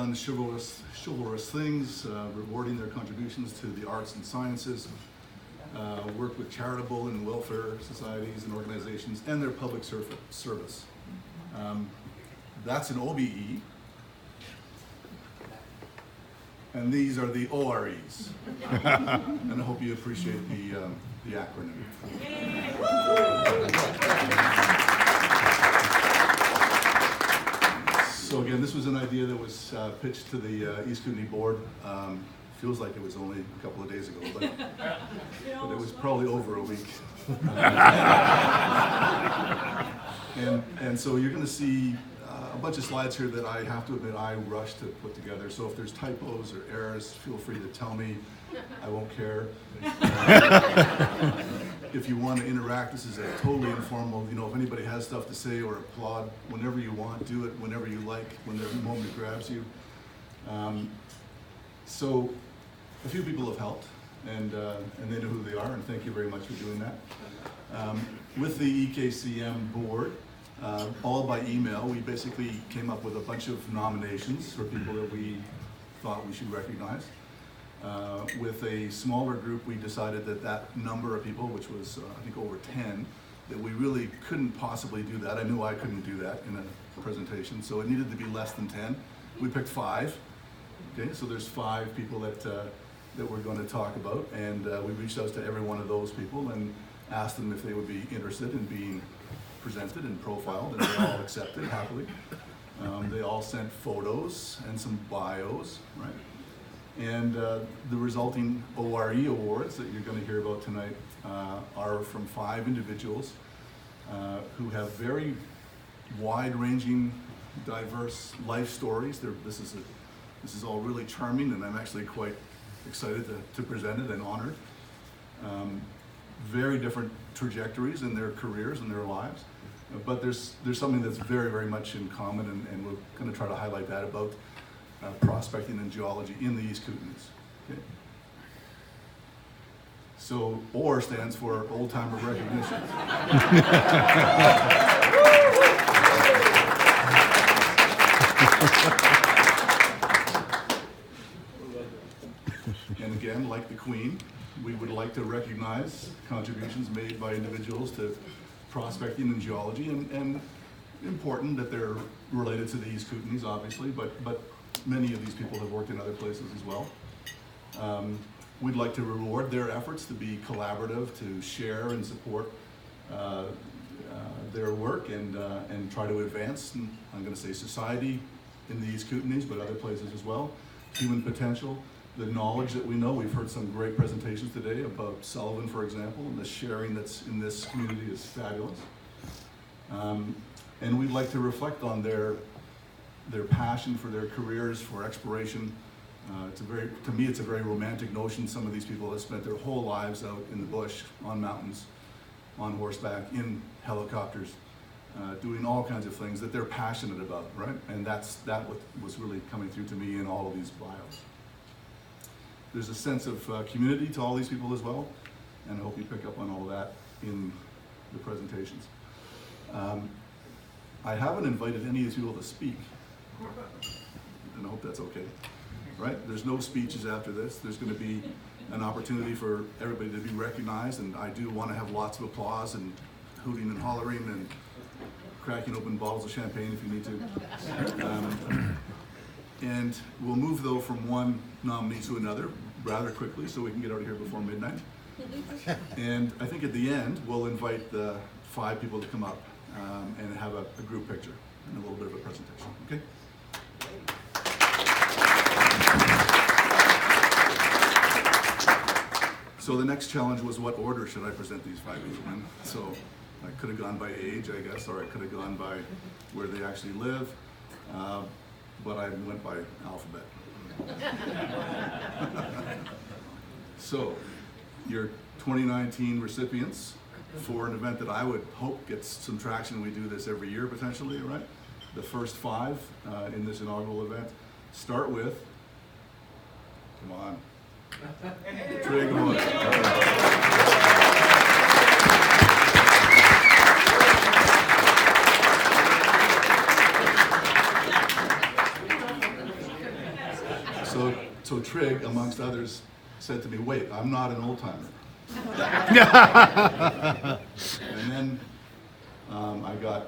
done chivalrous things, rewarding their contributions to the arts and sciences, worked with charitable and welfare societies and organizations, and their public service. That's an OBE. And these are the OREs. And I hope you appreciate the acronym. So again, this was an idea that was pitched to the East Kootenay board. Feels like it was only a couple of days ago, but it was probably over a week. And so you're going to see a bunch of slides here that I have to admit I rushed to put together. So if there's typos or errors, feel free to tell me. I won't care. If you want to interact, this is a totally informal. You know, if anybody has stuff to say or applaud, whenever you want, do it whenever you like, when the moment grabs you. So a few people have helped, and they know who they are, and thank you very much for doing that. With the EKCM board, all by email, we basically came up with a bunch of nominations for people that we thought we should recognize. With a smaller group, we decided that number of people, which was I think over 10, that we really couldn't possibly do that. I knew I couldn't do that in a presentation, so it needed to be less than 10. We picked 5. Okay, so there's 5 people that we're going to talk about, and we reached out to every one of those people and asked them if they would be interested in being presented and profiled, and they all accepted happily. They all sent photos and some bios, right? And the resulting ORE awards that you're going to hear about tonight are from 5 individuals who have very wide-ranging, diverse life stories. This is all really charming, and I'm actually quite excited to present it and honored. Very different trajectories in their careers and their lives, but there's something that's very, very much in common, and we're going to try to highlight that about prospecting and geology in the East Kootenays. Okay. So OR stands for Oldtimer Recognition. And again, like the Queen, we would like to recognize contributions made by individuals to prospecting and geology, and important that they're related to the East Kootenays, obviously, but many of these people have worked in other places as well. We'd like to reward their efforts to be collaborative, to share and support their work, and try to advance, I'm going to say, society in the East Kootenays, but other places as well. Human potential, the knowledge that we know. We've heard some great presentations today about Sullivan, for example, and the sharing that's in this community is fabulous. And we'd like to reflect on their passion for their careers, for exploration. To me, it's a very romantic notion. Some of these people have spent their whole lives out in the bush, on mountains, on horseback, in helicopters, doing all kinds of things that they're passionate about, right? And that was really coming through to me in all of these bios. There's a sense of community to all these people as well, and I hope you pick up on all of that in the presentations. I haven't invited any of these people to speak, and I hope that's okay, right? There's no speeches after this. There's going to be an opportunity for everybody to be recognized, and I do want to have lots of applause and hooting and hollering and cracking open bottles of champagne if you need to. And we'll move, though, from one nominee to another rather quickly so we can get out of here before midnight. And I think at the end, we'll invite the 5 people to come up and have a group picture and a little bit of a presentation, okay? So the next challenge was, what order should I present these 5 people in? So I could have gone by age, I guess, or I could have gone by where they actually live, but I went by alphabet. So your 2019 recipients for an event that I would hope gets some traction. We do this every year potentially, right? The first 5 in this inaugural event start with, come on, Trig Wood. So Trig, amongst others, said to me, "Wait, I'm not an old timer." And then I got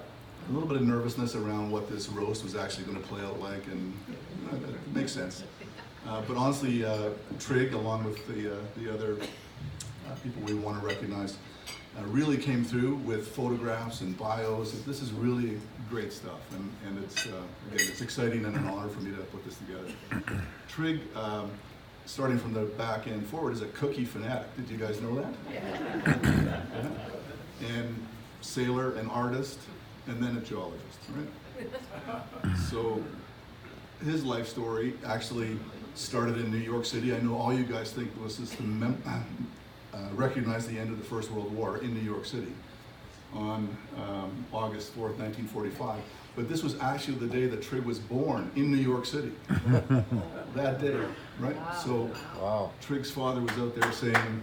a little bit of nervousness around what this roast was actually going to play out like, and it makes sense. But honestly, Trig, along with the other people we want to recognize, really came through with photographs and bios. This is really great stuff, and it's again, it's exciting and an honor for me to put this together. Trig, starting from the back end forward, is a cookie fanatic. Did you guys know that? Yeah. And sailor, an artist, and then a geologist, right? So his life story actually started in New York City. I know all you guys think was this to recognize the end of the First World War in New York City on August 4th, 1945. But this was actually the day that Trig was born in New York City. That day, right? So wow. Trig's father was out there saying,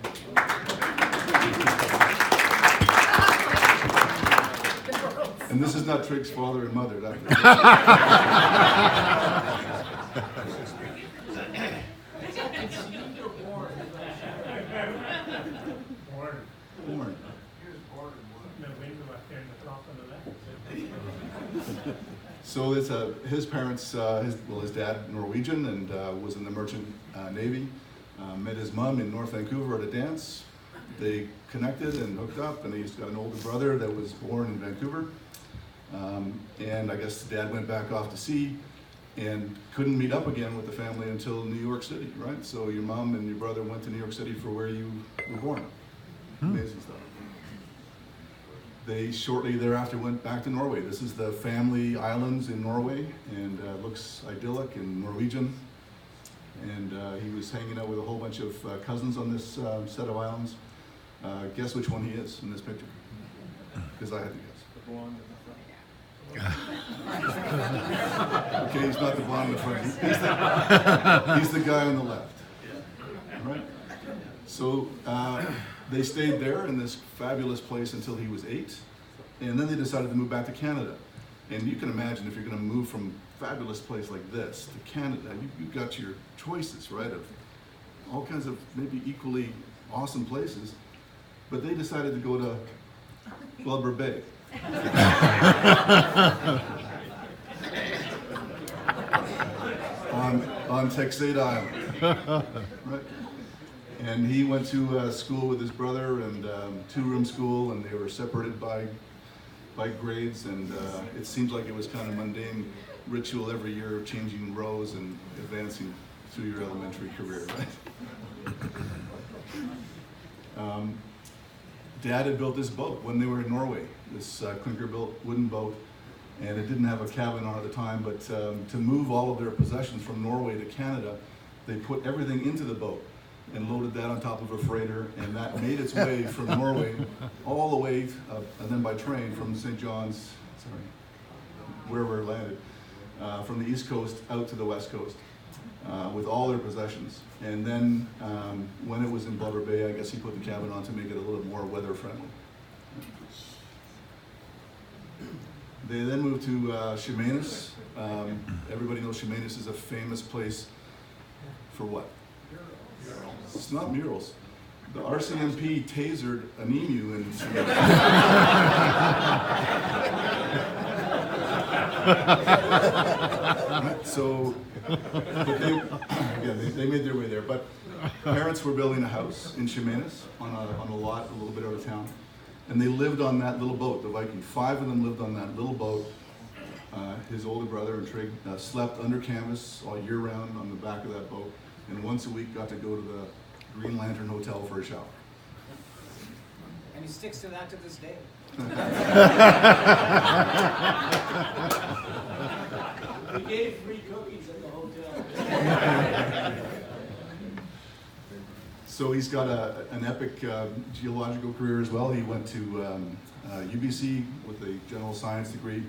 and this is not Trig's father and mother. Born. So it's his parents, his dad Norwegian and was in the merchant navy. Met his mom in North Vancouver at a dance. They connected and hooked up, and he's got an older brother that was born in Vancouver. And I guess dad went back off to sea and couldn't meet up again with the family until New York City, right? So your mom and your brother went to New York City for where you were born. Amazing stuff. They shortly thereafter went back to Norway. This is the family islands in Norway, and looks idyllic and Norwegian. And he was hanging out with a whole bunch of cousins on this set of islands. Guess which one he is in this picture? Because I had to guess. The blonde Okay, he's not the blonde in the front. He's the guy on the left. All right. So they stayed there in this fabulous place until he was 8, and then they decided to move back to Canada. And you can imagine if you're going to move from a fabulous place like this to Canada, you've got your choices, right, of all kinds of maybe equally awesome places. But they decided to go to Blubber Bay. on Texade Island, right? And he went to school with his brother, and two-room school, and they were separated by grades, and it seems like it was kind of mundane ritual every year of changing rows and advancing through your elementary career, right? Dad had built this boat when they were in Norway, this clinker-built wooden boat, and it didn't have a cabin on it at the time, but to move all of their possessions from Norway to Canada, they put everything into the boat and loaded that on top of a freighter, and that made its way from Norway all the way, and then by train from St. John's, wherever it landed, from the East Coast out to the West Coast with all their possessions. And then when it was in Blubber Bay, I guess he put the cabin on to make it a little more weather friendly. They then moved to Chemainus. Everybody knows Chemainus is a famous place for what? It's not murals. The RCMP tasered an emu in So, but they made their way there. But parents were building a house in Chemainus on a lot a little bit out of town, and they lived on that little boat, the Viking. 5 of them lived on that little boat. His older brother and Trig slept under canvas all year round on the back of that boat, and once a week got to go to the Green Lantern Hotel for a shower. And he sticks to that to this day. We gave free cookies at the hotel. So he's got an epic geological career as well. He went to UBC with a general science degree.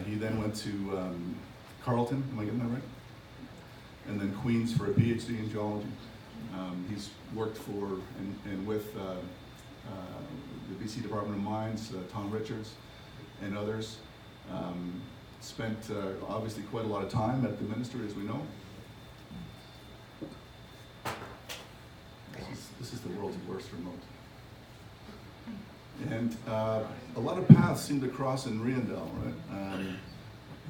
He then went to Carleton, am I getting that right? And then Queen's for a PhD in geology. He's worked for and with the BC Department of Mines, Tom Richards, and others. Spent obviously quite a lot of time at the ministry, as we know. And a lot of paths seem to cross in Riendell, right?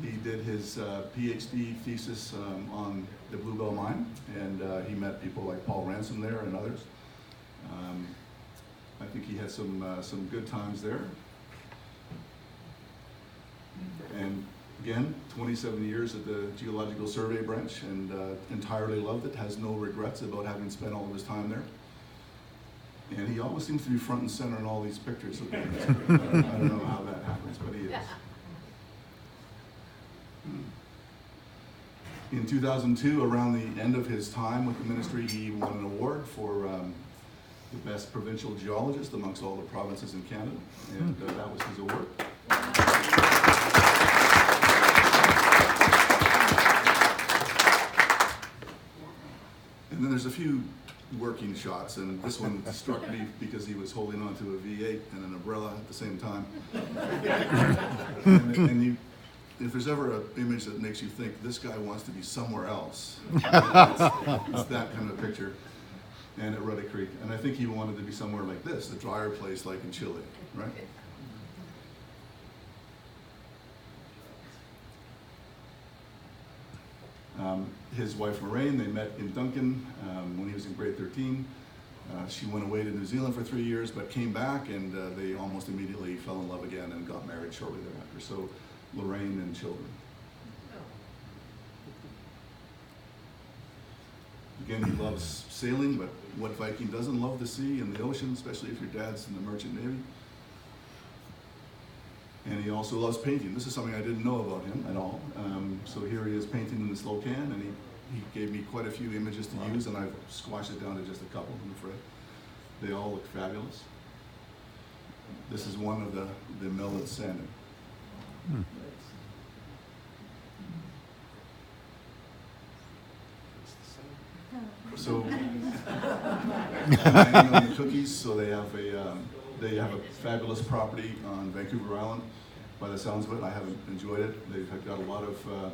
He did his PhD thesis on the Bluebell Mine, and he met people like Paul Ransom there and others. I think he had some good times there. And again, 27 years at the Geological Survey branch, and entirely loved it, has no regrets about having spent all of his time there. And he always seems to be front and center in all these pictures. I don't know how that happens, but he is. In 2002, around the end of his time with the ministry, he won an award for the best provincial geologist amongst all the provinces in Canada, and that was his award. And then there's a few working shots, and this one struck me because he was holding on to a V8 and an umbrella at the same time. and if there's ever an image that makes you think this guy wants to be somewhere else, it's that kind of picture. And at Ruddy Creek, and I think he wanted to be somewhere like this, a drier place like in Chile, right? His wife Lorraine, they met in Duncan when he was in grade 13. She went away to New Zealand for 3 years, but came back, and they almost immediately fell in love again and got married shortly thereafter. So Lorraine and children. Again, he loves sailing, but what Viking doesn't love the sea and the ocean, especially if your dad's in the Merchant Navy. And he also loves painting. This is something I didn't know about him at all. So here he is painting in this Locan, and he gave me quite a few images to use, and I've squashed it down to just a couple, I'm afraid. They all look fabulous. This is one of the mill that's sanding. So, hanging on the cookies, so they have a fabulous property on Vancouver Island. By the sounds of it, I haven't enjoyed it. They've got a lot of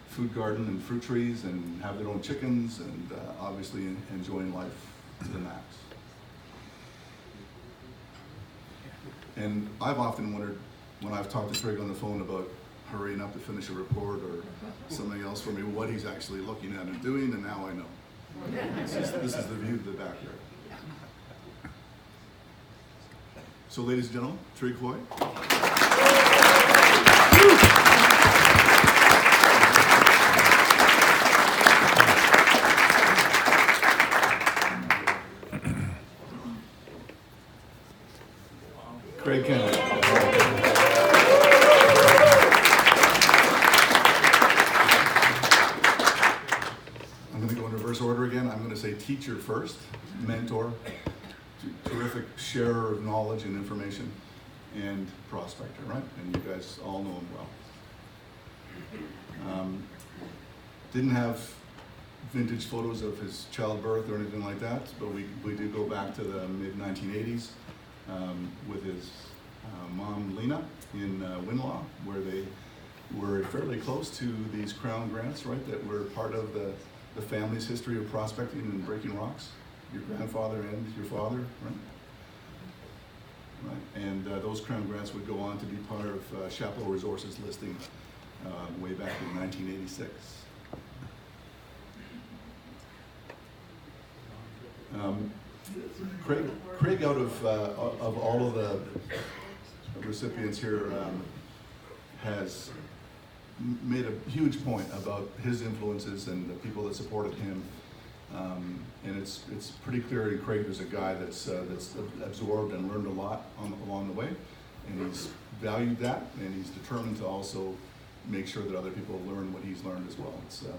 food garden and fruit trees, and have their own chickens, and obviously enjoying life to the max. And I've often wondered, when I've talked to Craig on the phone about hurrying up to finish a report or something else for me, what he's actually looking at and doing, and now I know. This is the view of the backyard. So, ladies and gentlemen, Trey Coy. Craig Kennedy. I'm going to go in reverse order again. I'm going to say teacher first, mentor, terrific sharer of knowledge and information, and prospector, right? And you guys all know him well. Didn't have vintage photos of his childbirth or anything like that, but we do go back to the mid-1980s with his mom, Lena, in Winlaw, where they were fairly close to these Crown grants, right, that were part of the family's history of prospecting and breaking rocks. Your grandfather and your father, right? And those Crown grants would go on to be part of Chaparral Resources listing way back in 1986. Craig, out of all of the recipients here, has made a huge point about his influences and the people that supported him. And it's pretty clear in Craig there's a guy that's absorbed and learned a lot along the way, and he's valued that, and he's determined to also make sure that other people learn what he's learned as well. It's a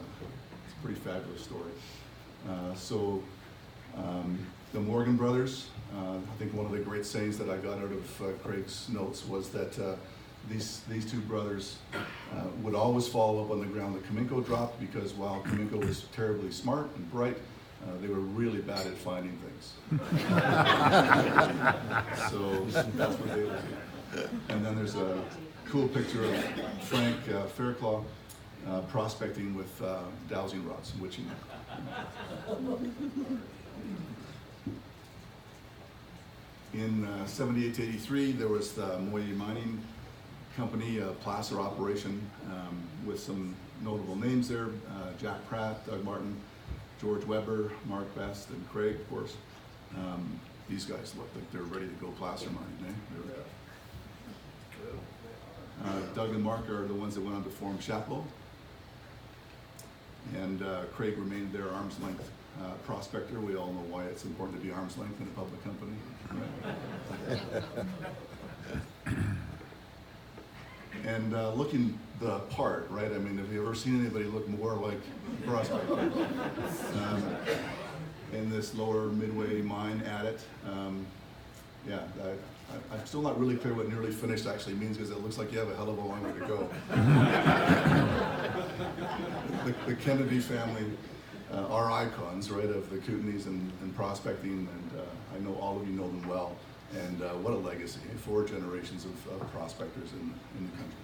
pretty fabulous story. The Morgan brothers, I think one of the great sayings that I got out of Craig's notes was that these two brothers would always follow up on the ground that Kaminko dropped, because while Kaminko was terribly smart and bright, they were really bad at finding things. So that's what they would do. And then there's a cool picture of Frank Fairclaw prospecting with dowsing rods, witching them. In 78 to 83, there was the Moye Mining Company, a placer operation with some notable names there. Jack Pratt, Doug Martin, George Weber, Mark Best, and Craig, of course. These guys look like they're ready to go placer mining, eh? Doug and Mark are the ones that went on to form Chaplow. And Craig remained their arm's length prospector. We all know why it's important to be arm's length in a public company. Right? And looking the part, right? I mean, have you ever seen anybody look more like prospector? In this lower Midway mine at it. Yeah, I'm still not really clear what nearly finished actually means, because it looks like you have a hell of a long way to go. The Kennedy family are icons, right, of the Kootenays and prospecting, and I know all of you know them well. And what a legacy, 4 generations of prospectors in the country.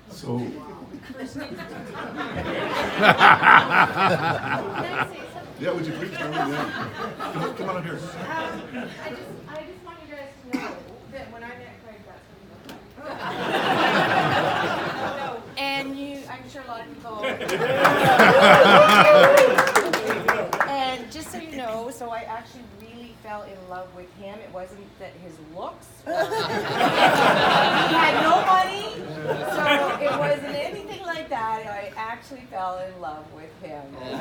So, yeah, would you please come in? Yeah. Come on up here. I just want you guys to know that when I met Craig, that's what he looked like. And I'm sure a lot of people. And just so you know, so I actually really fell in love with him. It wasn't that his looks. He had no money, so it wasn't anything like that. I actually fell in love with him. And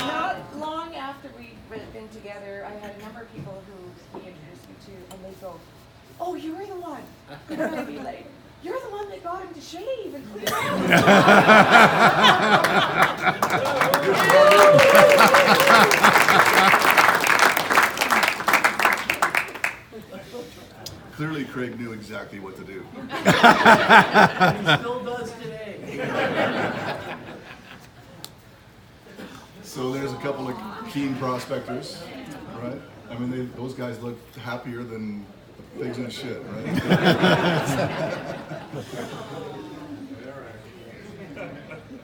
not long after we'd been together, I had a number of people who he introduced me to, and they go, "Oh, you're the one." And I'd be like, "You're the one that got him to shave and clean Clearly, Craig knew exactly what to do. He still does today. So there's a couple of keen prospectors, right? I mean, those guys look happier than pigs in shit, right?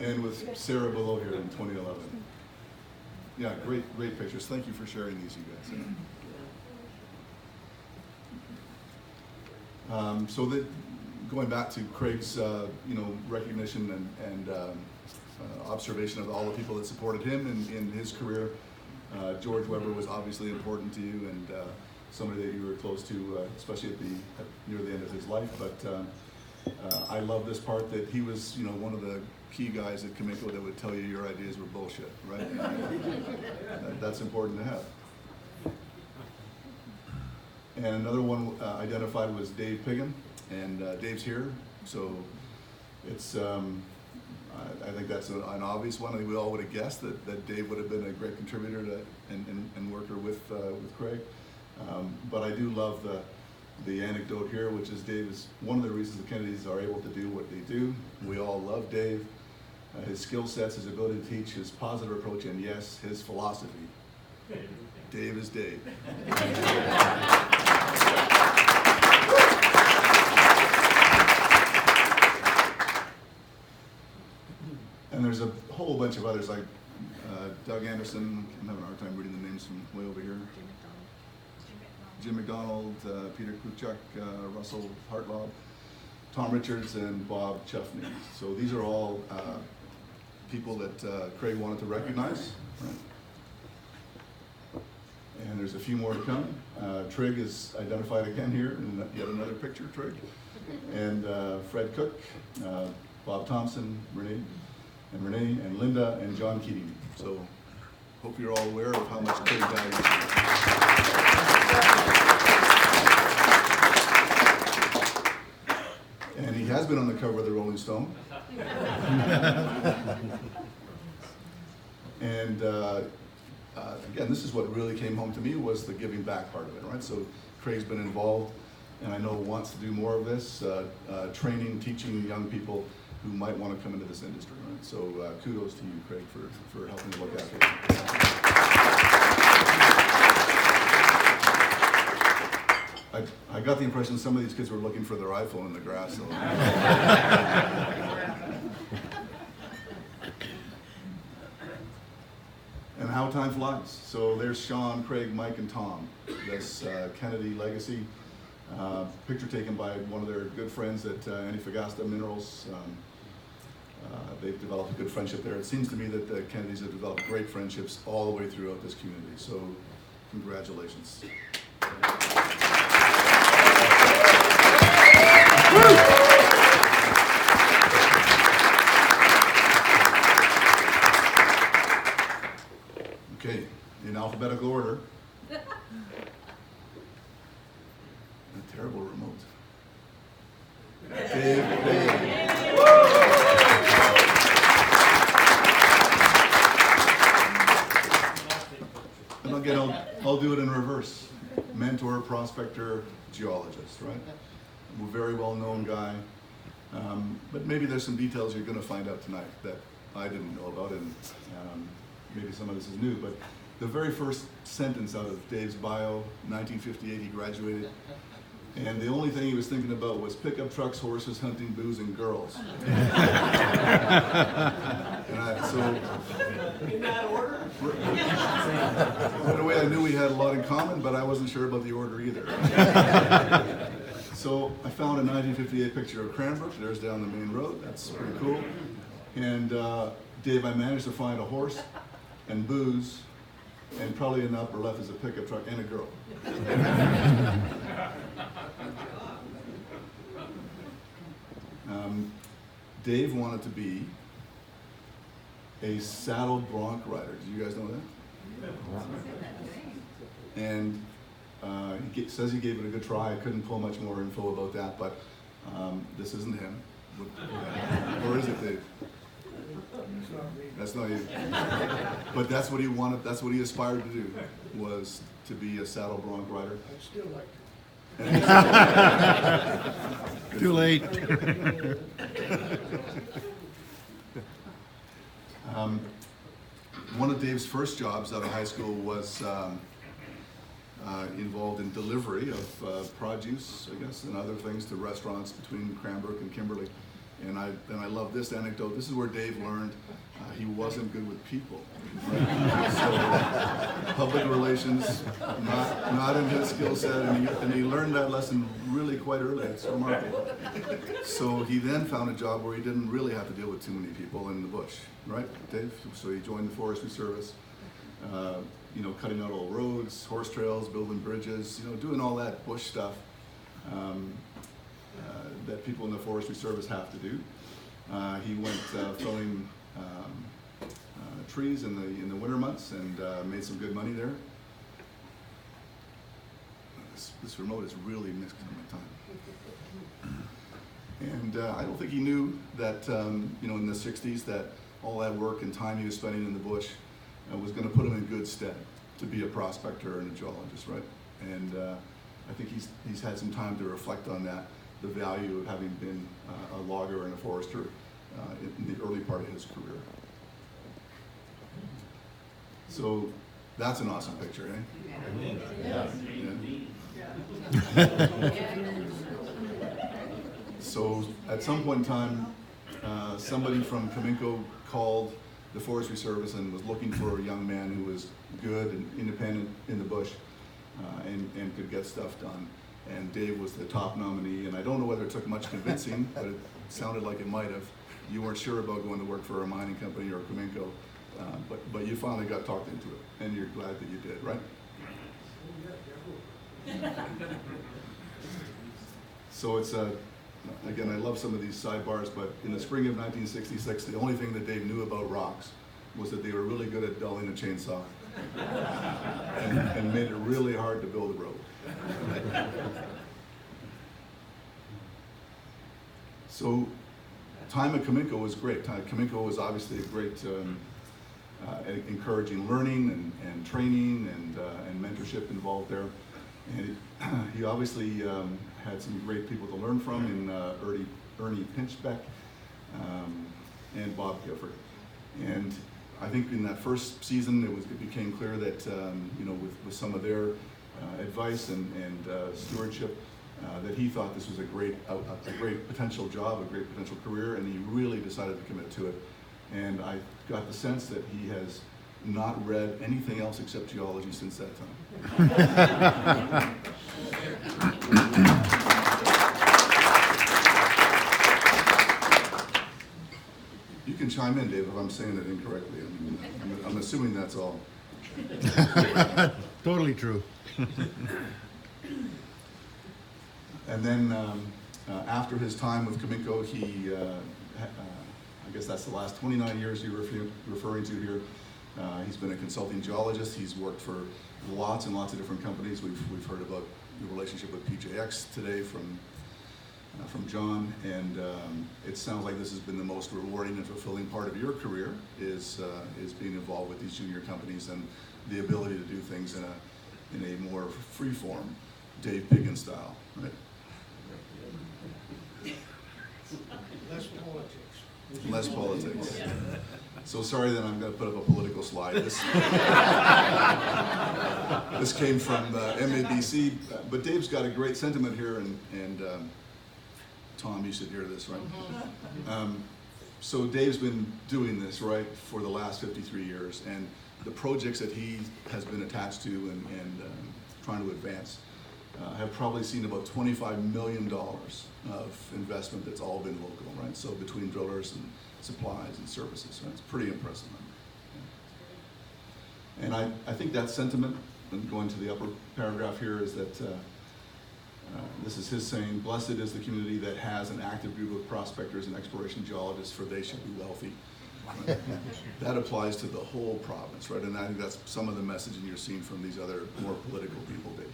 And with Sarah below here in 2011. Yeah, great pictures. Thank you for sharing these, you guys. So that, going back to Craig's, recognition and observation of all the people that supported him in his career, George Weber was obviously important to you, and somebody that you were close to, especially near the end of his life. But I love this part that he was, one of the key guys at Kimiko that would tell you your ideas were bullshit, right? That's important to have. And another one identified was Dave Piggin, and Dave's here, so it's, I think that's an obvious one. I think we all would have guessed that Dave would have been a great contributor to and worker with Craig. But I do love the anecdote here, which is Dave is one of the reasons the Kennedys are able to do what they do. We all love Dave, his skill sets, his ability to teach, his positive approach, and yes, his philosophy. Dave is Dave. And there's a whole bunch of others, like Doug Anderson. I'm having a hard time reading the names from way over here. Jim McDonald, Peter Kuchuk, Russell Hartlaub, Tom Richards, and Bob Chuffney. So these are all people that Craig wanted to recognize. Right? And there's a few more to come. Trig is identified again here in yet another picture, Trig. And Fred Cook, Bob Thompson, Renee, and Linda, and John Keating. So hope you're all aware of how much Craig values. And he has been on the cover of the Rolling Stone. And again, this is what really came home to me, was the giving back part of it, right? So Craig's been involved, and I know wants to do more of this, training, teaching young people who might want to come into this industry, right? So kudos to you, Craig, for helping to look after it. I got the impression some of these kids were looking for their iPhone in the grass. So. And how time flies. flies. So there's Sean, Craig, Mike, and Tom. This Kennedy Legacy. Picture taken by one of their good friends at Antofagasta Minerals. They've developed a good friendship there. It seems to me that the Kennedys have developed great friendships all the way throughout this community. So congratulations. Okay, in alphabetical order. A terrible remote. Dave. And again, I'll do it in reverse. Mentor, prospector, geologist, right? A very well-known guy. But maybe there's some details you're going to find out tonight that I didn't know about, and maybe some of this is new, but the very first sentence out of Dave's bio, 1958, he graduated, and the only thing he was thinking about was pickup trucks, horses, hunting, booze, and girls. In that order? Right away I knew we had a lot in common, but I wasn't sure about the order either. So I found a 1958 picture of Cranbrook. There's down the main road. That's pretty cool. And Dave, I managed to find a horse and booze, and probably in the upper left is a pickup truck and a girl. Dave wanted to be a saddled bronc rider. Do you guys know that? And he says he gave it a good try. I couldn't pull much more info about that, but this isn't him. Or is it Dave? That's not you. But that's what he wanted, that's what he aspired to do, was to be a saddle bronc rider. I'd still like to. Too late. One of Dave's first jobs out of high school was involved in delivery of produce, I guess, and other things to restaurants between Cranbrook and Kimberley. And I love this anecdote. This is where Dave learned he wasn't good with people. So public relations, not in his skill set, and he learned that lesson really quite early. It's remarkable. So he then found a job where he didn't really have to deal with too many people in the bush, right, Dave? So he joined the Forestry Service, cutting out all roads, horse trails, building bridges, doing all that bush stuff. That people in the Forestry Service have to do. He went felling trees in the winter months and made some good money there. This remote is really mixed on my time. And I don't think he knew that in the 60s that all that work and time he was spending in the bush was going to put him in good stead to be a prospector and a geologist, right? And I think he's had some time to reflect on that, the value of having been a logger and a forester in the early part of his career. So that's an awesome picture, eh? Yeah. So at some point in time, somebody from Cominco called the Forestry Service and was looking for a young man who was good and independent in the bush and could get stuff done. And Dave was the top nominee, and I don't know whether it took much convincing, but it sounded like it might have. You weren't sure about going to work for a mining company or Cominco, but you finally got talked into it, and you're glad that you did, right? So it's again, I love some of these sidebars, but in the spring of 1966, the only thing that Dave knew about rocks was that they were really good at dulling a chainsaw and made it really hard to build a road. So time at Cominco was great. Cominco was obviously a great encouraging learning and training and mentorship involved there. And he obviously had some great people to learn from in Ernie Pinchbeck and Bob Gifford. And I think in that first season, it became clear that with some of their advice and stewardship, that he thought this was a great potential job, a great potential career, and he really decided to commit to it. And I got the sense that he has not read anything else except geology since that time. You can chime in, Dave, if I'm saying it incorrectly. I mean, I'm assuming that's all. Totally true. And then after his time with Cominco, he, I guess that's the last 29 years you're referring to here. He's been a consulting geologist. He's worked for lots and lots of different companies. We've heard about the relationship with PJX today from John, and it sounds like this has been the most rewarding and fulfilling part of your career is being involved with these junior companies and the ability to do things in a more free form, Dave Piggin style, right? Less politics. Less politics. So sorry that I'm going to put up a political slide. This came from MABC, but Dave's got a great sentiment here, and Tom, you should hear this, right? So Dave's been doing this, right, for the last 53 years, and the projects that he has been attached to and trying to advance have probably seen about $25 million of investment that's all been local, right? So between drillers and supplies and services, right? It's pretty impressive. Right? And I think that sentiment, and going to the upper paragraph here, is that this is his saying, "Blessed is the community that has an active group of prospectors and exploration geologists, for they shall be wealthy." Right? That applies to the whole province, right? And I think that's some of the messaging you're seeing from these other more political people, Dave.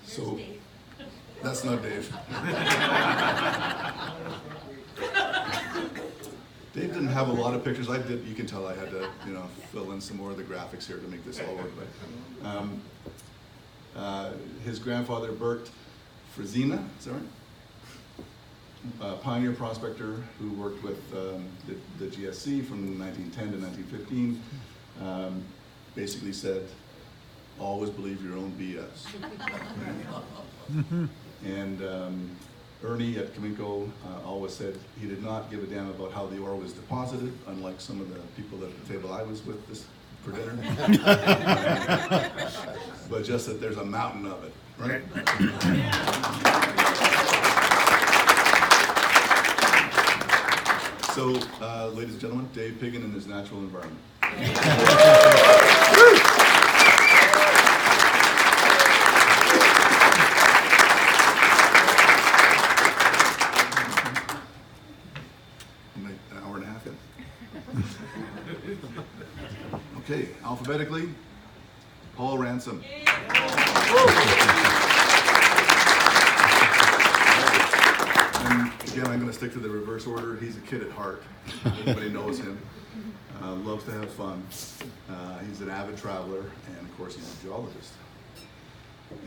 So, that's not Dave. Dave didn't have a lot of pictures. I did. You can tell I had to, fill in some more of the graphics here to make this all work. But his grandfather, Bert Frazina, is that right? Pioneer prospector who worked with the GSC from 1910 to 1915, basically said, "Always believe your own BS." And Ernie at Cominco always said he did not give a damn about how the ore was deposited, unlike some of the people at the table I was with this for dinner. But just that there's a mountain of it, right? So, ladies and gentlemen, Dave Piggin in his natural environment. An hour and a half in. Okay, alphabetically, Paul Ransom. And again, I'm going to stick to the reverse order. He's a kid at heart. Everybody knows him. Loves to have fun. He's an avid traveler, and of course, he's a geologist.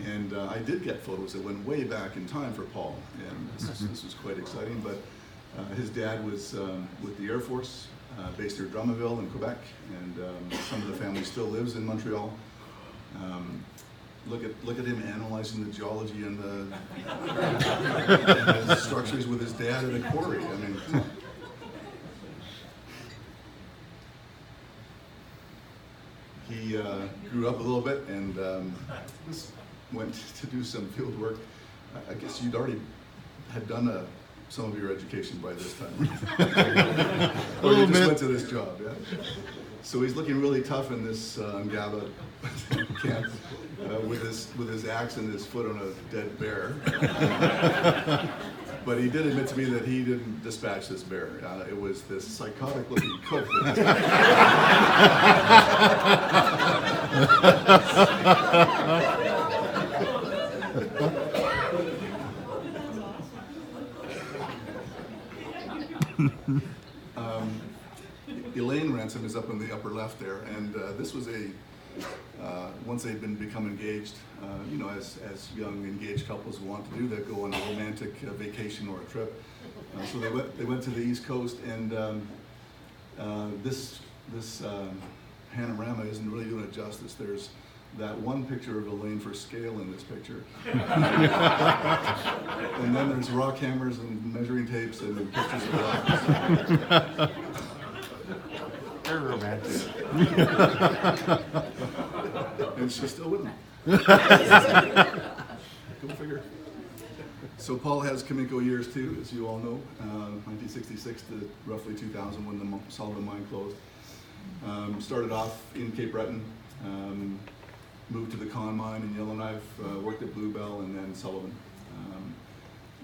And I did get photos that went way back in time for Paul, and this was quite exciting. But his dad was with the Air Force, based near Drummondville in Quebec, and some of the family still lives in Montreal. Look at him analyzing the geology and the structures with his dad at a quarry. I mean, come on. He grew up a little bit and went to do some field work. I guess you'd already had done some of your education by this time. Or you just went to this job, yeah? So he's looking really tough in this Ngaba camp with his axe and his foot on a dead bear. But he did admit to me that he didn't dispatch this bear. It was this psychotic-looking cook. Elaine Ransom is up in the upper left there, and this was once they'd become engaged, as young engaged couples want to do, they go on a romantic vacation or a trip. So they went to the East Coast, and this panorama isn't really doing it justice. There's that one picture of Elaine for scale in this picture. And then there's rock hammers and measuring tapes and pictures of rocks. Very romantic. And she's still with me. Go figure. So Paul has Cominco years too, as you all know, 1966 to roughly 2000 when the Sullivan mine closed. Started off in Cape Breton, moved to the Con mine in Yellowknife, worked at Bluebell and then Sullivan.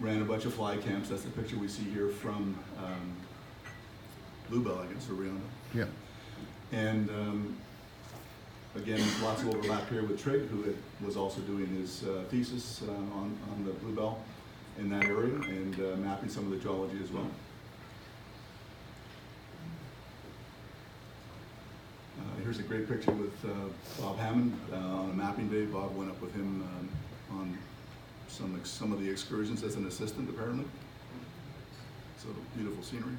Ran a bunch of fly camps. That's the picture we see here from Bluebell, I guess, or Rihanna. Yeah. And again, lots of overlap here with Trigg, who was also doing his thesis on the Bluebell in that area and mapping some of the geology as well. Here's a great picture with Bob Hammond on a mapping day. Bob went up with him on some of the excursions as an assistant, apparently. So beautiful scenery.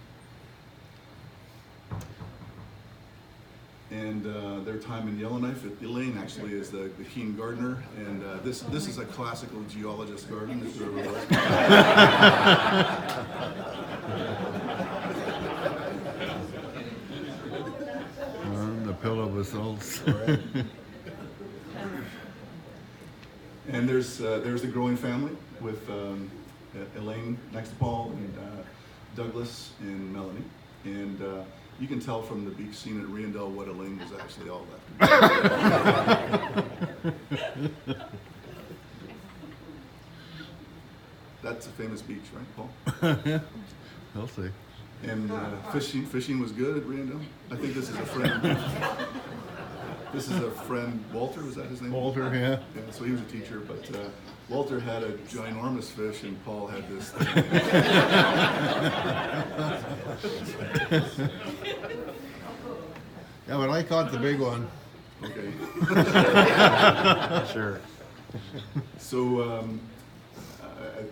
And their time in Yellowknife. Elaine actually is the keen gardener, and this is a classical geologist garden, if there ever was. The pillow basalts. Right. And there's the growing family with Elaine next to Paul and Douglas and Melanie, and you can tell from the beach scene at Riandel what Elaine was actually all about. That's a famous beach, right, Paul? I'll see. And fishing was good at Riandel. I think this is a friend. This is a friend, Walter, was that his name? Walter, yeah. Yeah, so he was a teacher, but Walter had a ginormous fish and Paul had this thing. Yeah, but I caught the big one. Okay. Sure. So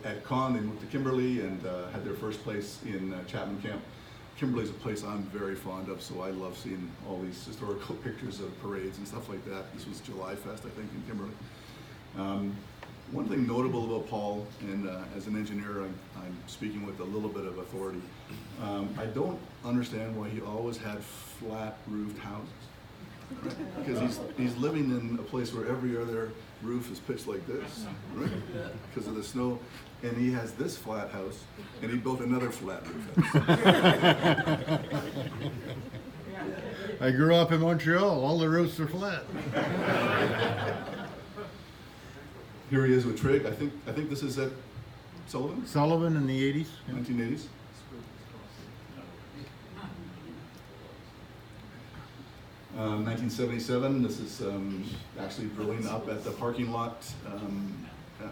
at Con, they moved to Kimberley and had their first place in Chapman Camp. Kimberley's a place I'm very fond of, so I love seeing all these historical pictures of parades and stuff like that. This was July Fest, I think, in Kimberley. One thing notable about Paul, and as an engineer, I'm speaking with a little bit of authority. I don't understand why he always had flat roofed houses. Right? Because he's living in a place where every other roof is pitched like this, right? Because of the snow. And he has this flat house, and he built another flat roof house. I grew up in Montreal. All the roofs are flat. Here he is with Trigg. I think this is at Sullivan, Sullivan in the 80s. 1980s. Um, 1977, this is actually drilling up at the parking lot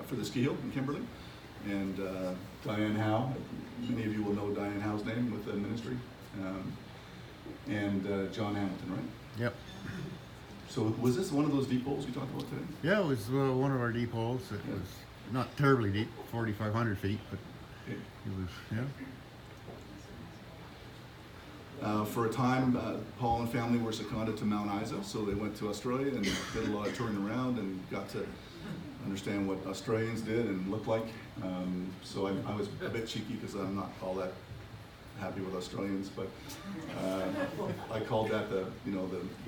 for the ski hill in Kimberley. And Diane Howe, many of you will know Diane Howe's name with the ministry. And John Hamilton, right? Yep. So was this one of those deep holes you talked about today? Yeah, it was one of our deep holes. It was not terribly deep, 4,500 feet, but Okay. it was, yeah. For a time, Paul and family were seconded to Mount Isa, so they went to Australia and did a lot of touring around and got to understand what Australians did and looked like. So I was a bit cheeky because I'm not all that happy with Australians, but I called that the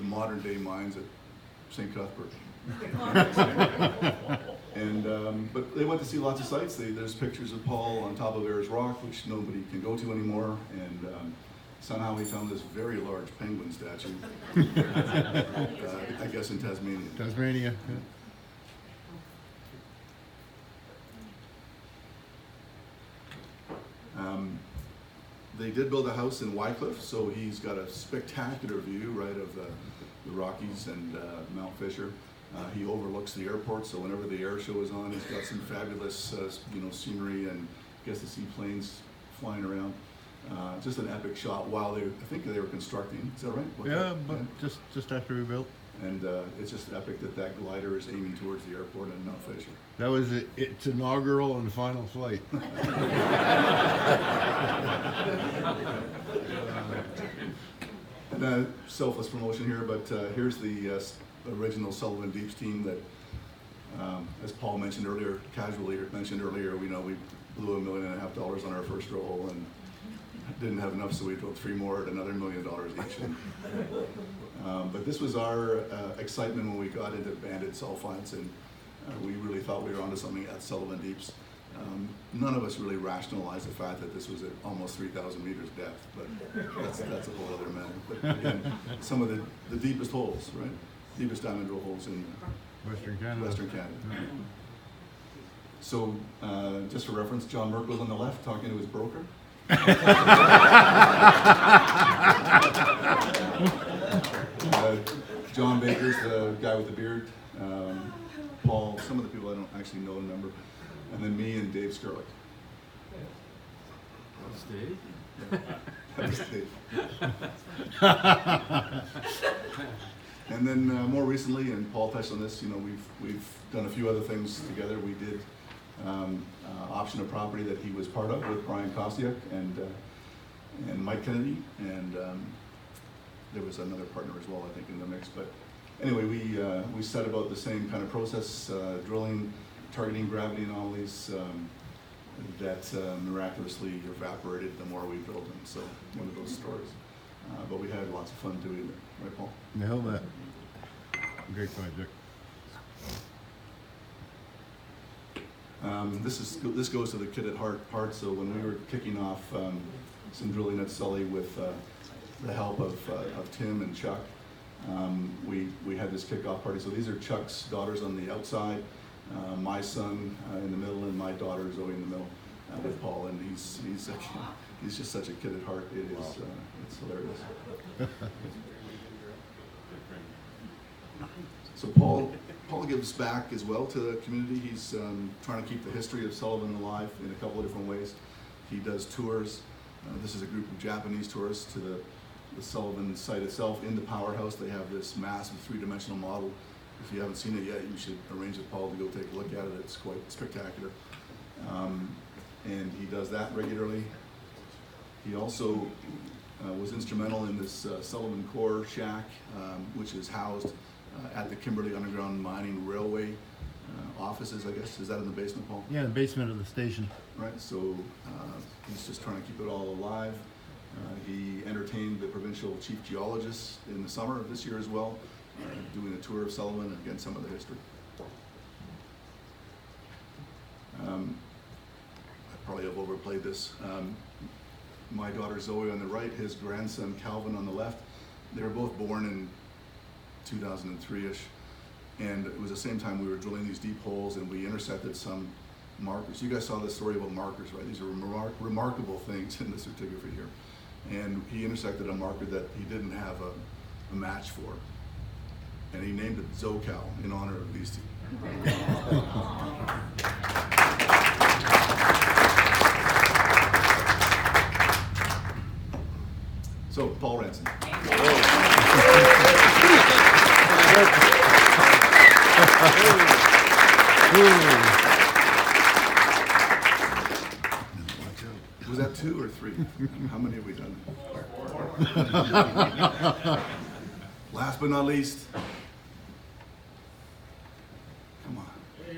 modern day mines at St. Cuthbert. And but they went to see lots of sites. There's pictures of Paul on top of Ayers Rock, which nobody can go to anymore, and somehow he found this very large penguin statue, I guess in Tasmania. Tasmania. Yeah. They did build a house in Wycliffe, so he's got a spectacular view, right, of the Rockies and Mount Fisher. He overlooks the airport, so whenever the air show is on, he's got some fabulous, scenery and gets to see planes flying around. Just an epic shot while I think they were constructing. Is that right? Yeah, but just after we built. And it's just epic that glider is aiming towards the airport in Mount Fisher. That was its inaugural and final flight. And selfless promotion here, but here's the original Sullivan Deeps team that, as Paul mentioned earlier, casually mentioned earlier, we blew $1.5 million on our first drill hole and didn't have enough, so we drilled 3 more at another $1 million each. But this was our excitement when we got into banded sulfides, and we really thought we were onto something at Sullivan Deeps. None of us really rationalized the fact that this was at almost 3,000 meters depth, but that's a whole other matter. But again, some of the deepest holes, right? Deepest diamond drill holes in Western Canada. Western Canada. So, just for reference, John Merck was on the left talking to his broker. John Baker's the guy with the beard. Paul, some of the people I don't actually know and remember. And then me and Dave Skurlick. Steve? That was Dave. And then more recently, and Paul touched on this, we've done a few other things together. We did option a property that he was part of with Brian Kostiuk and Mike Kennedy, and there was another partner as well, I think, in the mix. But anyway, we set about the same kind of process, drilling, targeting gravity anomalies that miraculously evaporated the more we drilled them. So one of those stories. But we had lots of fun doing it, right, Paul? No, that great project. This goes to the kid at heart part. So when we were kicking off some drilling at Sully with the help of Tim and Chuck, we had this kickoff party. So these are Chuck's daughters on the outside, my son in the middle, and my daughter Zoe in the middle with Paul. And he's just such a kid at heart. It is it's hilarious. So Paul gives back as well to the community. He's trying to keep the history of Sullivan alive in a couple of different ways. He does tours. This is a group of Japanese tourists to the Sullivan site itself. In the powerhouse, they have this massive 3-dimensional model. If you haven't seen it yet, you should arrange with Paul to go take a look at it. It's quite spectacular. And he does that regularly. He also was instrumental in this Sullivan Core Shack, which is housed at the Kimberley Underground Mining Railway offices, I guess. Is that in the basement, Paul? Yeah, the basement of the station. Right, so he's just trying to keep it all alive. He entertained the provincial chief geologist in the summer of this year as well, doing a tour of Sullivan and again some of the history. I probably have overplayed this. My daughter Zoe on the right, his grandson Calvin on the left. They were both born in 2003-ish, and it was the same time we were drilling these deep holes, and we intersected some markers. You guys saw the story about markers, right? These are remarkable things in the certificate here. And he intersected a marker that he didn't have a match for, and he named it ZoCal in honor of these two. So, Paul Ranson. Was that 2 or 3? How many have we done? Last but not least, come on,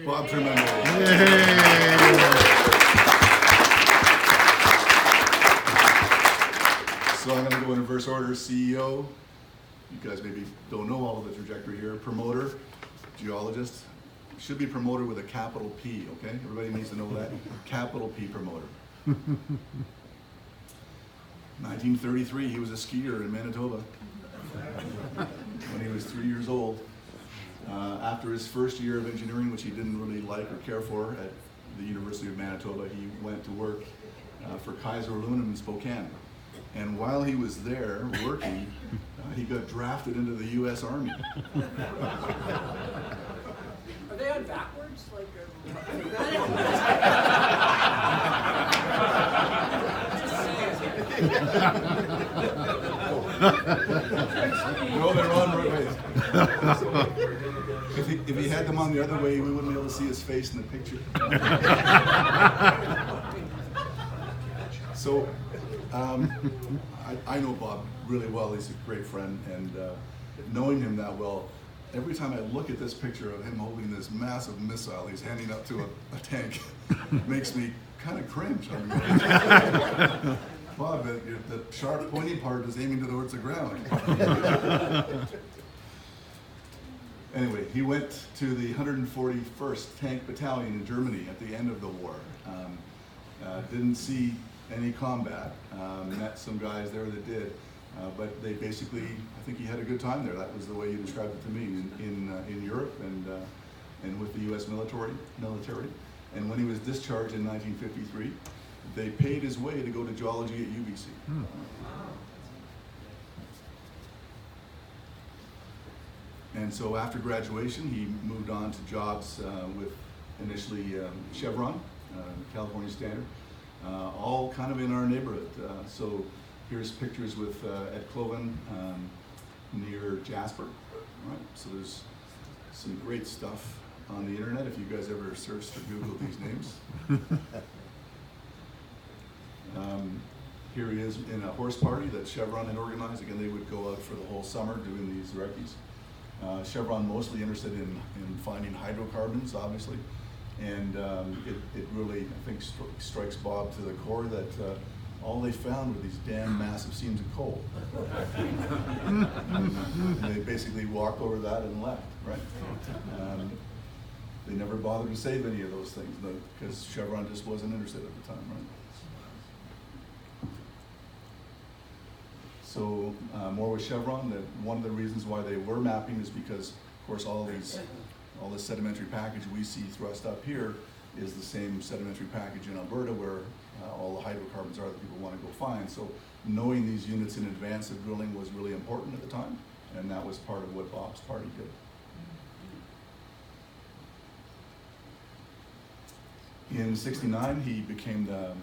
Bob Tremendo. So I'm going to go in reverse order. CEO, you guys maybe don't know all of the trajectory here. Promoter, geologist. Should be promoter with a capital P, okay? Everybody needs to know that. Capital P promoter. 1933, he was a skier in Manitoba when he was 3 years old. After his first year of engineering, which he didn't really like or care for at the University of Manitoba, he went to work for Kaiser Aluminum in Spokane. And while he was there working, he got drafted into the U.S. Army. Are they on backwards? No, they're on right ways. If he had them on the other way, we wouldn't be able to see his face in the picture. So, I know Bob really well. He's a great friend, and knowing him that well, every time I look at this picture of him holding this massive missile he's handing up to a tank, makes me kind of cringe. I mean, Bob, the sharp pointy part is aiming towards the ground. Anyway, he went to the 141st Tank Battalion in Germany at the end of the war. Didn't see any combat. Met some guys there that did. But they basically, I think he had a good time there. That was the way he described it to me in Europe and with the U.S. military. And when he was discharged in 1953, they paid his way to go to geology at UBC. And so after graduation, he moved on to jobs with initially Chevron, California Standard, all kind of in our neighborhood. So here's pictures with at Cloven near Jasper. All right, so there's some great stuff on the internet if you guys ever search or Google these names. Here he is in a horse party that Chevron had organized. Again, they would go out for the whole summer doing these recce's. Chevron mostly interested in finding hydrocarbons, obviously, and it really, I think, strikes Bob to the core that all they found were these damn massive seams of coal. And they basically walked over that and left, right? They never bothered to save any of those things because Chevron just wasn't interested at the time, right? So more with Chevron, that one of the reasons why they were mapping is because, of course, all this sedimentary package we see thrust up here is the same sedimentary package in Alberta where all the hydrocarbons are that people want to go find. So knowing these units in advance of drilling was really important at the time, and that was part of what Bob's party did. In '69, he became the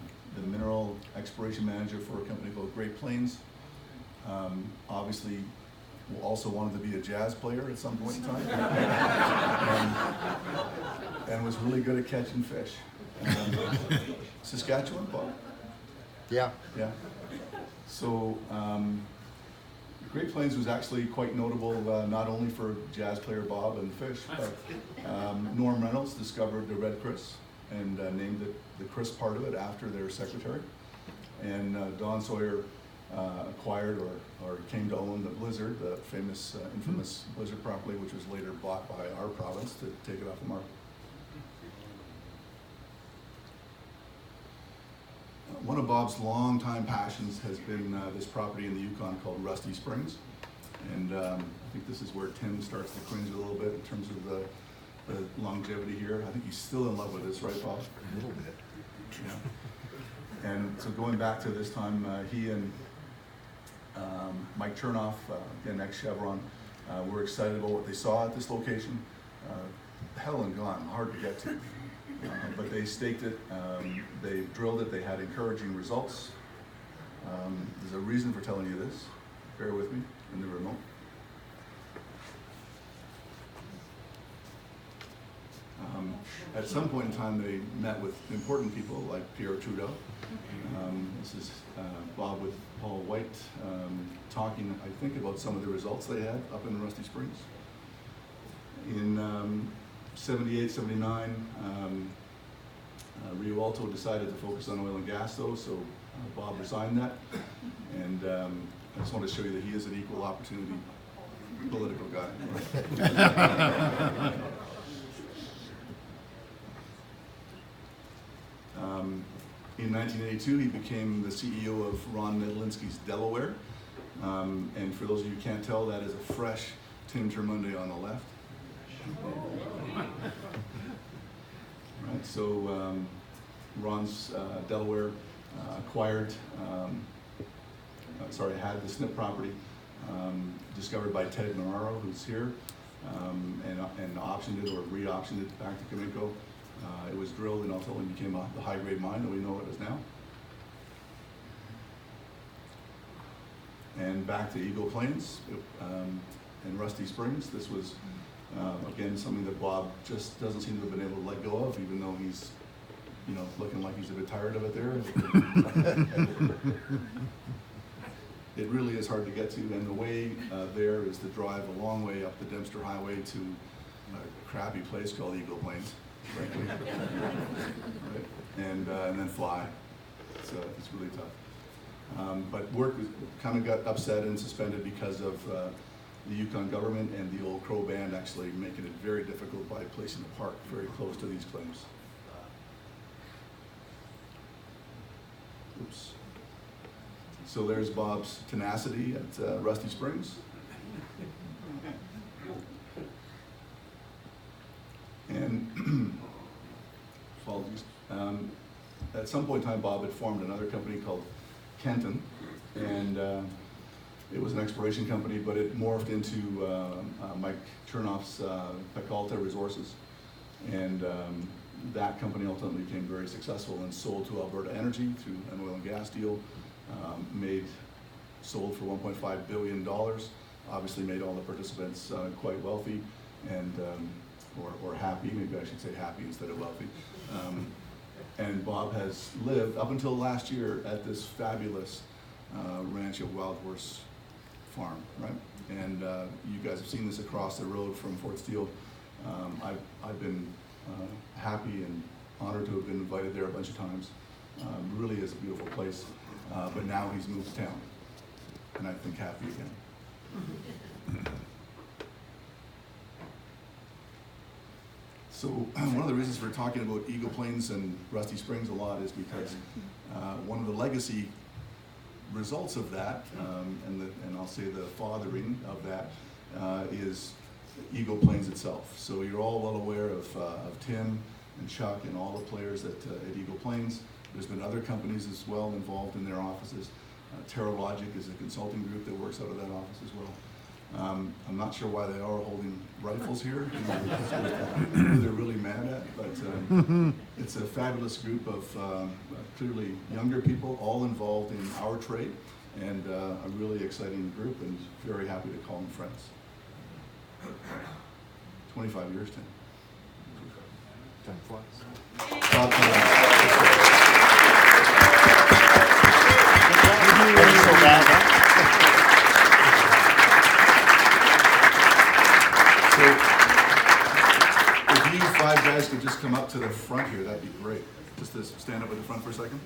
mineral exploration manager for a company called Great Plains. Obviously, also wanted to be a jazz player at some point in time, and was really good at catching fish. Saskatchewan, Bob? Yeah. Yeah. So Great Plains was actually quite notable, not only for jazz player Bob and fish, but Norm Reynolds discovered the red Chris and named it the Chris part of it after their secretary. And Don Sawyer acquired or came to own the Blizzard, the famous, infamous Blizzard property, which was later bought by our province to take it off the market. One of Bob's longtime passions has been this property in the Yukon called Rusty Springs. And I think this is where Tim starts to cringe a little bit in terms of the longevity here. I think he's still in love with this, right, Bob? A little bit. Yeah. And so going back to this time, he and Mike Chernoff, again, ex-Chevron, were excited about what they saw at this location. Hell and gone, hard to get to. But they staked it, they drilled it, they had encouraging results. There's a reason for telling you this. Bear with me in the remote. At some point in time, they met with important people like Pierre Trudeau. This is Bob with Paul White talking, I think, about some of the results they had up in Rusty Springs. In 78, 79, Rio Alto decided to focus on oil and gas, though, so Bob resigned that. And I just want to show you that he is an equal opportunity political guy. In 1982, he became the CEO of Ron Medlinski's Delaware. And for those of you who can't tell, that is a fresh Tim Termuende on the left. Right, so Ron's Delaware had the Snip property discovered by Ted Marrero, who's here, and optioned it or re-optioned it back to Cominco. It was drilled and ultimately became the high-grade mine that we know it is now. And back to Eagle Plains and Rusty Springs. This was, again, something that Bob just doesn't seem to have been able to let go of, even though he's, looking like he's a bit tired of it there. it really is hard to get to, and the way there is to drive a long way up the Dempster Highway to a crappy place called Eagle Plains, frankly. Right? And then fly. So it's really tough. But work kind of got upset and suspended because of the Yukon government and the Old Crow Band actually making it very difficult by placing a park very close to these claims. Oops. So there's Bob's tenacity at Rusty Springs. And apologies. At some point in time, Bob had formed another company called Kenton, and it was an exploration company, but it morphed into Mike Chernoff's Pecalta Resources, and that company ultimately became very successful and sold to Alberta Energy through an oil and gas deal. Sold for $1.5 billion. Obviously, made all the participants quite wealthy and or happy. Maybe I should say happy instead of wealthy. And Bob has lived up until last year at this fabulous ranch at Wild Horse Farm, right? And you guys have seen this across the road from Fort Steele. I've been happy and honored to have been invited there a bunch of times. Really is a beautiful place, but now he's moved to town, and I think happy again. So one of the reasons we're talking about Eagle Plains and Rusty Springs a lot is because one of the legacy results of that, and I'll say the fathering of that, is Eagle Plains itself. So you're all well aware of Tim and Chuck and all the players at Eagle Plains. There's been other companies as well involved in their offices. TerraLogic is a consulting group that works out of that office as well. I'm not sure why they are holding rifles here. Who they're really mad at, but it's a fabulous group of clearly younger people, all involved in our trade, and a really exciting group, and very happy to call them friends. 25 years, Tim. Time flies. So bad. So, if you five guys could just come up to the front here, that'd be great. Just to stand up at the front for a second.